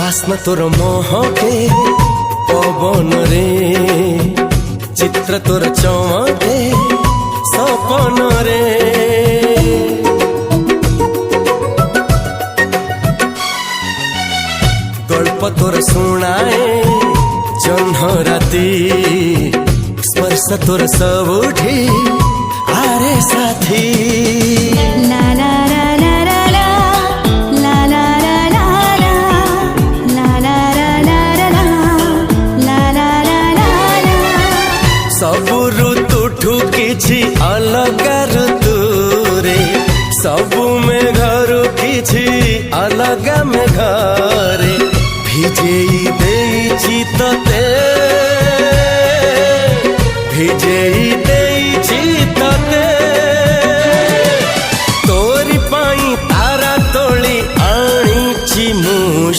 बास्ना तोर महके पवन रे चित्र तोर चमके सपन रे गल्प तोर सुनाए जह्न राति स्पर्श तोर सबुठी आरे साथी ला ला ला ला ला ला ला ला ला ला ला ला ला ला सबु ऋतुठु किछि अलग ऋतु रे सबु मेघरु किछि अलग मेघरे भिजेई देइछि तते भिजेई